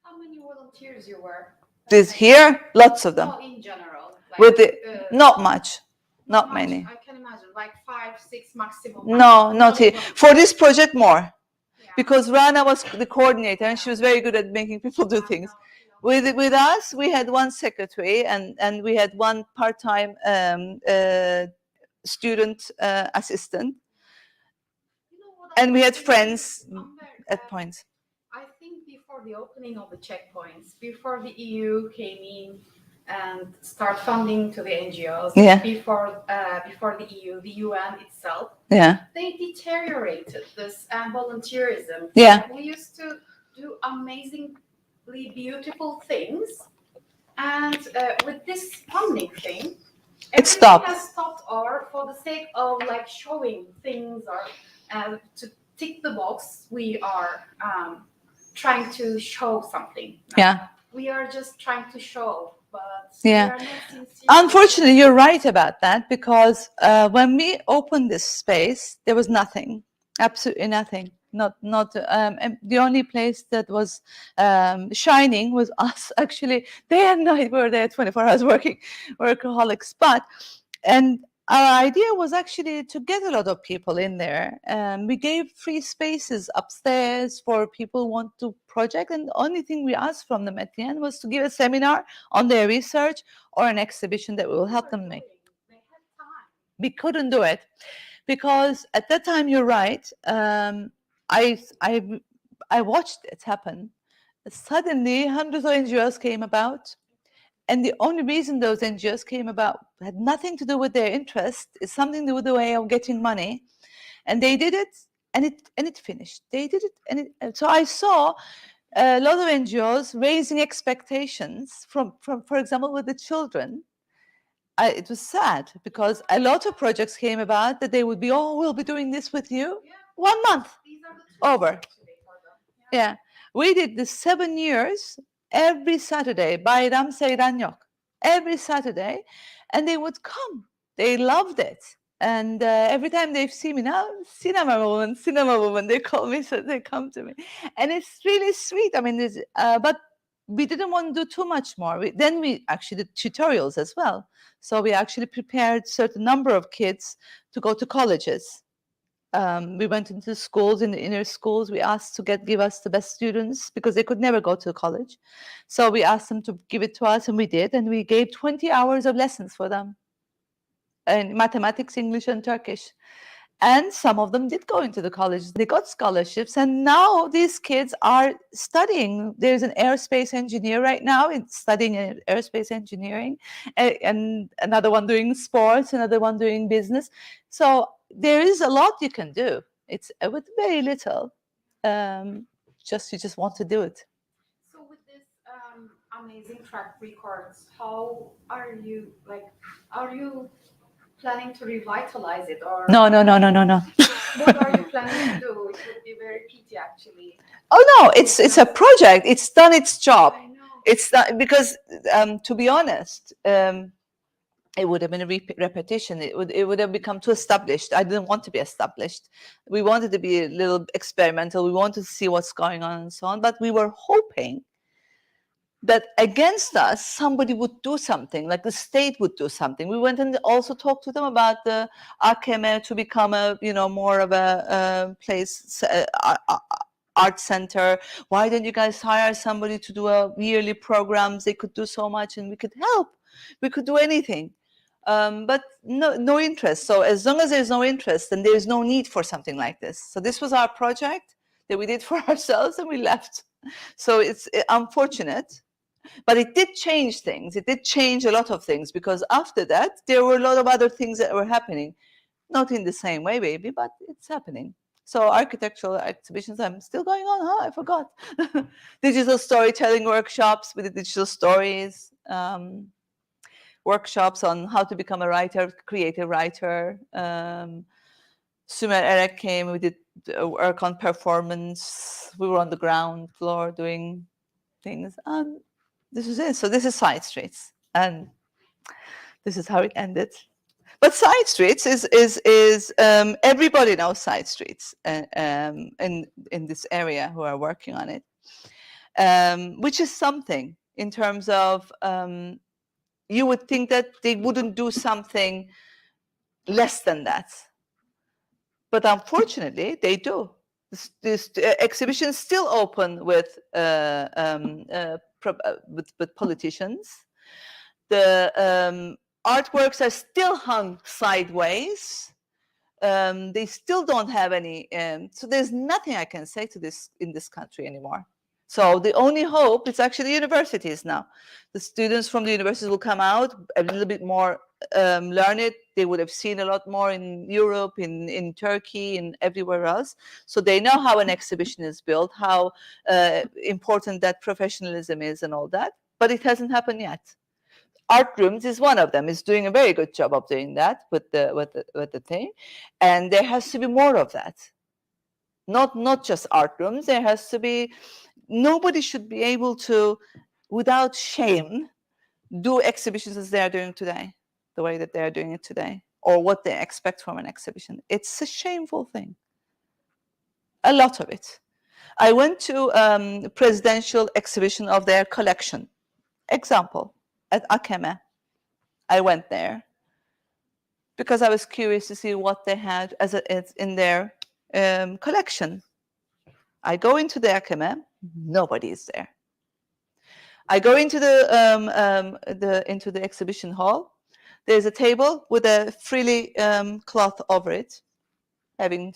How many volunteers you were? This here, lots of them. No, in general. Like, With the, not much. Not much, many. I can imagine, like 5, 6 maximum. No, not here. even. For this project, more. Yeah. Because Rana was the coordinator and she was very good at making people do things. With us, we had one secretary and we had one part-time student assistant. You know what And I we had think friends at at points. I think before the opening of the checkpoints, before the EU came in and start funding to the NGOs, Yeah. before the EU, the UN itself, Yeah. they deteriorated this volunteerism. Yeah. We used to do amazingly beautiful things, and with this funding thing, everything stopped. has stopped, or for the sake of like showing things or to tick the box, we are trying to show something. Yeah. We are just trying to show, but Yeah. we are not sincere. Unfortunately, you're right about that, because when we opened this space, there was nothing, absolutely nothing. And the only place that was shining was us. Actually, day and night we were there 24 hours working, workaholics. And our idea was actually to get a lot of people in there. We gave free spaces upstairs for people who want to project, and the only thing we asked from them at the end was to give a seminar on their research or an exhibition that will help them make. They had time. We couldn't do it because at that time, you're right. I watched it happen. Suddenly, hundreds of NGOs came about. And the only reason those NGOs came about had nothing to do with their interest. It's something to do with the way of getting money. And they did it, and it finished. They did it, and so I saw a lot of NGOs raising expectations from for example, with the children. It was sad because a lot of projects came about that they would be, we'll be doing this with you. Yeah. 1 month. These are the tools Over. actually for them. Yeah. Yeah, we did this 7 years, every Saturday, Bayram Seyran Yok, every Saturday, and they would come. They loved it. And every time they see me now, cinema woman, they call me, so they come to me. And it's really sweet. I mean, but we didn't want to do too much more. Then we actually did tutorials as well. So we actually prepared certain number of kids to go to colleges. We went into schools, in the inner schools. We asked to give us the best students because they could never go to college. So we asked them to give it to us, and we did. And we gave 20 hours of lessons for them. in mathematics, English, and Turkish. And some of them did go into the colleges. They got scholarships, and now these kids are studying. There's an aerospace engineer right now studying aerospace engineering, and another one doing sports, another one doing business. So there is a lot you can do. It's with very little. You just want to do it. So with this amazing track records, how are you planning to revitalize it, or No. what are you planning to do? It would be very pity, actually. Oh no, it's a project. It's done its job. I know. It's not because, to be honest, it would have been a repetition. It would have become too established. I didn't want to be established. We wanted to be a little experimental. We wanted to see what's going on and so on. But we were hoping that against us, somebody would do something, like the state would do something. We went and also talked to them about the AKM to become a, more of a place, art center. Why don't you guys hire somebody to do a yearly programs? They could do so much, and we could help. We could do anything. But no interest. So as long as there's no interest, then there's no need for something like this. So this was our project that we did for ourselves, and we left. So it's unfortunate. But it did change things. It did change a lot of things, because after that, there were a lot of other things that were happening. Not in the same way, maybe, but it's happening. So architectural exhibitions, I'm still going on. I forgot. Digital storytelling workshops with the digital stories. Workshops on how to become a writer, creative writer. Sümer Erek came. We did work on performance. We were on the ground floor doing things. This is it. So this is Sidestreets, and this is how it ended. But Sidestreets is everybody knows Sidestreets in this area who are working on it, which is something in terms of you would think that they wouldn't do something less than that, but unfortunately they do. This exhibition is still open with politicians. The artworks are still hung sideways. They still don't have any. So there's nothing I can say to this in this country anymore. So the only hope is actually universities now. The students from the universities will come out a little bit more learned. They would have seen a lot more in Europe, in Turkey, and everywhere else. So they know how an exhibition is built, how important that professionalism is, and all that. But it hasn't happened yet. Art rooms is one of them. Is doing a very good job of doing that with the thing, and there has to be more of that. Not just art rooms. There has to be. Nobody should be able to, without shame, do exhibitions as they are doing today, the way that they are doing it today, or what they expect from an exhibition. It's a shameful thing. A lot of it. I went to a presidential exhibition of their collection. Example, at AKM. I went there because I was curious to see what they had as in their collection. I go into the AKM, nobody is there. I go into the exhibition hall. There's a table with a frilly cloth over it, having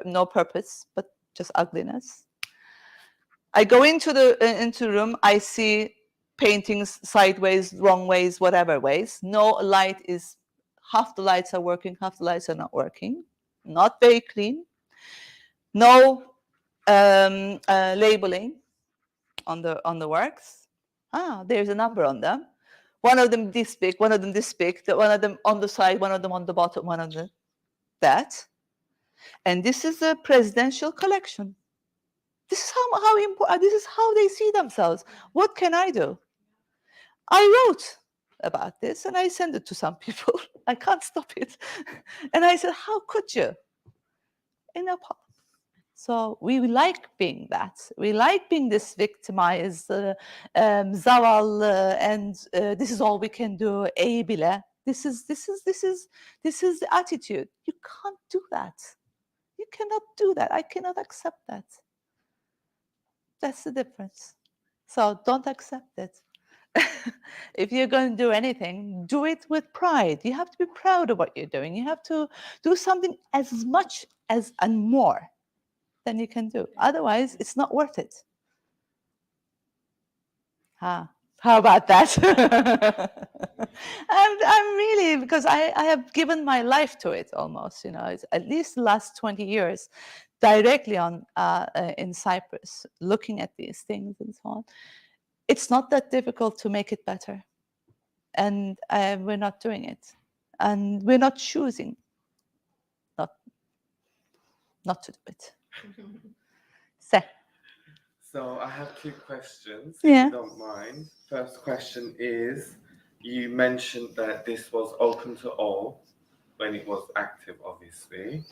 no purpose but just ugliness. I go into the room. I see paintings sideways, wrong ways, whatever ways. No light is. Half the lights are working, half the lights are not working. Not very clean. No labeling on the works. There's a number on them. One of them this big, one of them this big, one of them on the side, one of them on the bottom, one of them that. And this is a presidential collection. This is how important. This is how they see themselves. What can I do? I wrote about this and I sent it to some people. I can't stop it. And I said, "How could you?" In a pub. So we like being that. We like being this victimized, zavallı, and this is all we can do. Bile. This is the attitude. You can't do that. You cannot do that. I cannot accept that. That's the difference. So don't accept it. if you're going to do anything, do it with pride. You have to be proud of what you're doing. You have to do something as much as and more than you can do. Otherwise, it's not worth it. How about that? I'm really, because I have given my life to it almost, it's at least the last 20 years directly on in Cyprus, looking at these things and so on. It's not that difficult to make it better. And we're not doing it. And we're not choosing not to do it. So I have two questions, if Yeah. you don't mind. First question is, you mentioned that this was open to all when it was active, obviously,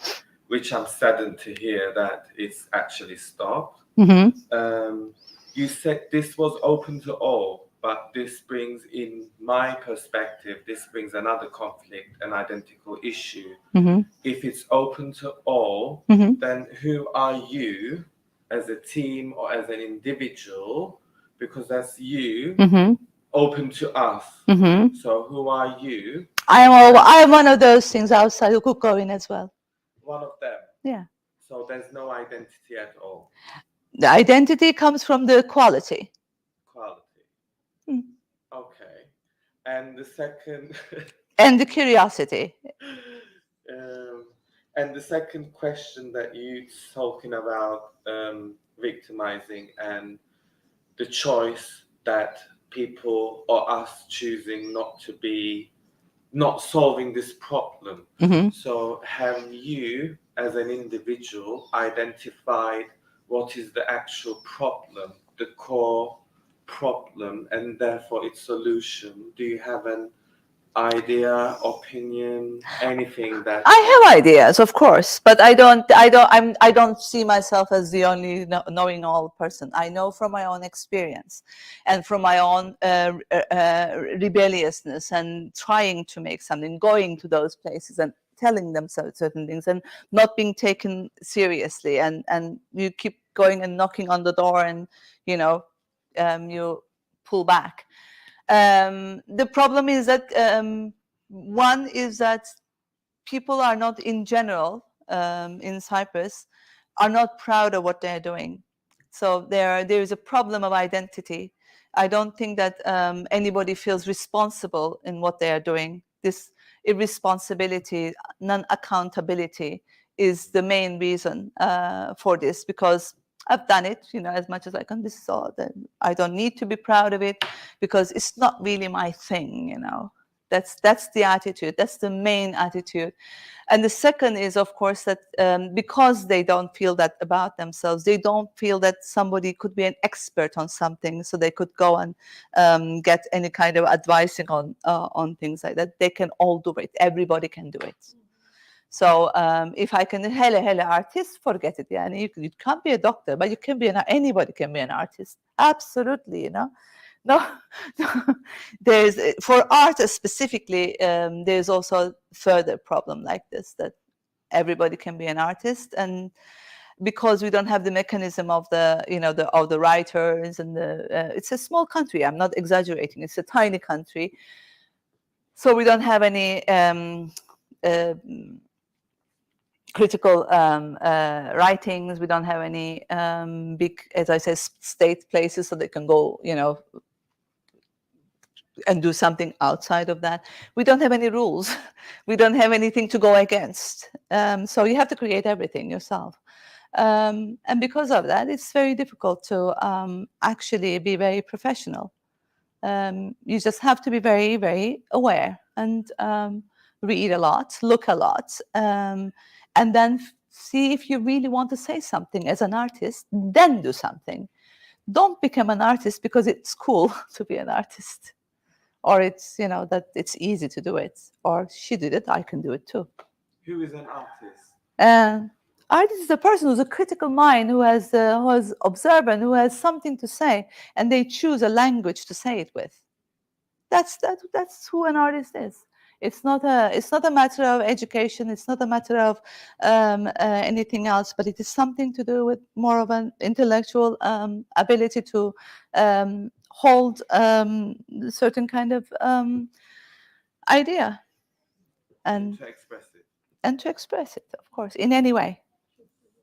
which I'm saddened to hear that it's actually stopped. Mm-hmm. You said this was open to all, but this brings, in my perspective, this brings another conflict, an identical issue. Mm-hmm. If it's open to all, Mm-hmm. then who are you as a team or as an individual? Because that's you, Mm-hmm. open to us. Mm-hmm. So who are you? I'm one of those things outside who could go in as well. One of them. Yeah. So there's no identity at all. The identity comes from the quality. Quality. Mm. Okay. And the second And the curiosity. And the second question that you talking about, victimizing and the choice that people or us choosing not solving this problem. Mm-hmm. So have you as an individual identified what is the actual problem, the core problem, and therefore its solution? Do you have an idea, opinion, anything that I have ideas, of course, but I don't see myself as the only knowing all person. I know from my own experience and from my own rebelliousness and trying to make something, going to those places and telling them certain things and not being taken seriously, and you keep going and knocking on the door and you pull back. The problem is that one is that people are not, in general, in Cyprus, are not proud of what they're doing. So there is a problem of identity. I don't think that anybody feels responsible in what they are doing. This irresponsibility, non-accountability is the main reason for this, because I've done it, as much as I can. This is all that I don't need to be proud of it because it's not really my thing, That's the attitude. That's the main attitude. And the second is, of course, that because they don't feel that about themselves, they don't feel that somebody could be an expert on something, so they could go and get any kind of advising on things like that. They can all do it. Everybody can do it. So if I can, hele artist, forget it. Yeah, you can't be a doctor, but you can be anybody can be an artist. Absolutely, No, there's, for art specifically, there's also further problem like this, that everybody can be an artist, and because we don't have the mechanism of the writers and it's a small country. I'm not exaggerating. It's a tiny country, so we don't have any critical writings. We don't have any big, as I said, state places so they can go, and do something outside of that. We don't have any rules. We don't have anything to go against. So you have to create everything yourself. And because of that, it's very difficult to actually be very professional. You just have to be very, very aware and read a lot, look a lot, and then see if you really want to say something as an artist, then do something. Don't become an artist because it's cool to be an artist, or it's that it's easy to do it, or she did it, I can do it too. Who is an artist? Artist is a person who's a critical mind, who has observant, who has something to say, and they choose a language to say it with. That's who an artist is. It's not a matter of education. It's not a matter of anything else, but it is something to do with more of an intellectual ability to hold certain kind of idea and To express it. to express it, of course, in any way.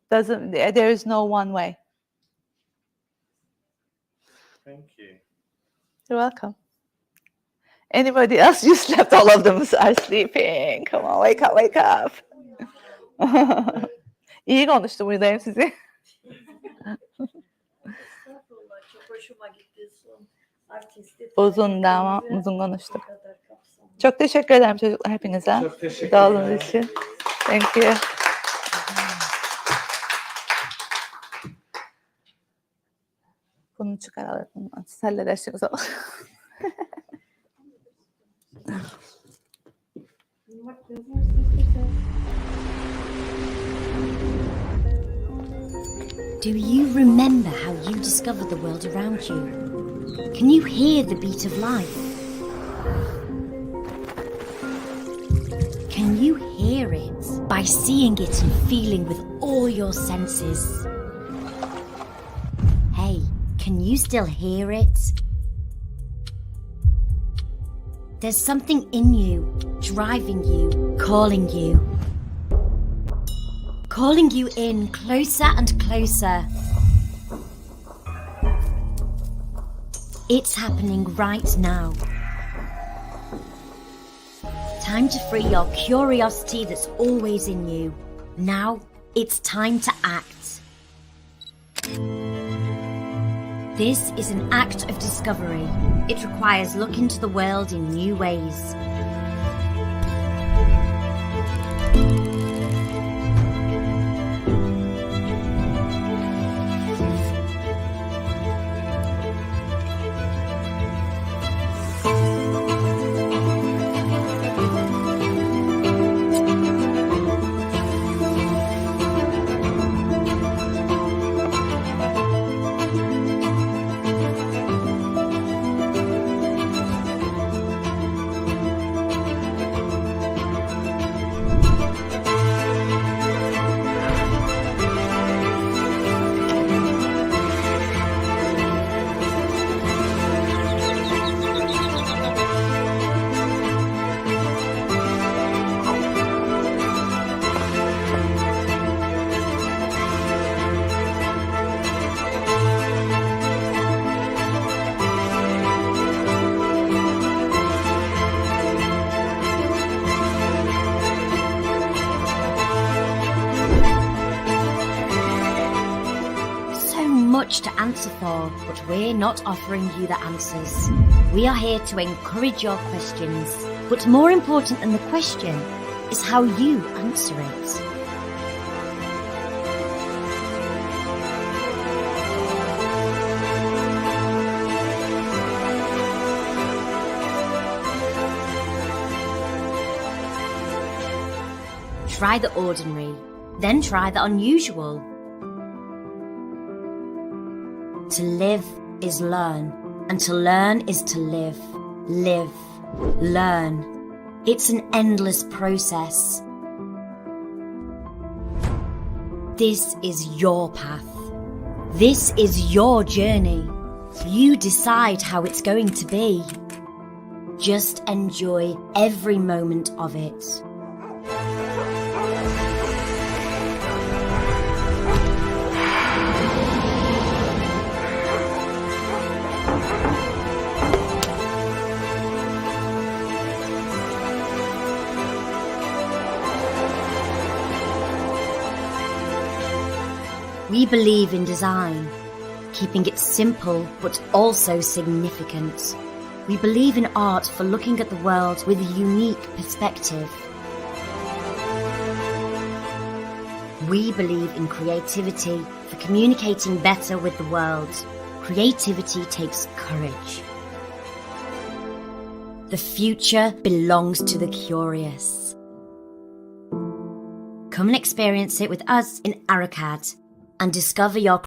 There is no one way. Thank you. You're welcome. Anybody else? You slept. All of them are sleeping. Come on, wake up, wake up. İyi konuştum, buradayım sizi. Estağfurullah, çok hoşuma gitti son artisti. Uzun konuştuk. Çok teşekkür ederim çocuklar hepinize. Çok teşekkürler. Dağılınız için. Thank you. Bunu çıkaralım. Siz halledersiniz o. Do you remember how you discovered the world around you? Can you hear the beat of life? Can you hear it by seeing it and feeling with all your senses? Hey, can you still hear it? There's something in you, driving you, calling you. Calling you in closer and closer. It's happening right now. Time to free your curiosity that's always in you. Now it's time to act. This is an act of discovery. It requires looking to the world in new ways. Much to answer for, but we're not offering you the answers. We are here to encourage your questions, but more important than the question is how you answer it. Try the ordinary, then try the unusual. To live is learn, and to learn is to live. Live, learn. It's an endless process. This is your path. This is your journey. You decide how it's going to be. Just enjoy every moment of it. We believe in design, keeping it simple but also significant. We believe in art for looking at the world with a unique perspective. We believe in creativity for communicating better with the world. Creativity takes courage. The future belongs to the curious. Come and experience it with us in Arakad and discover your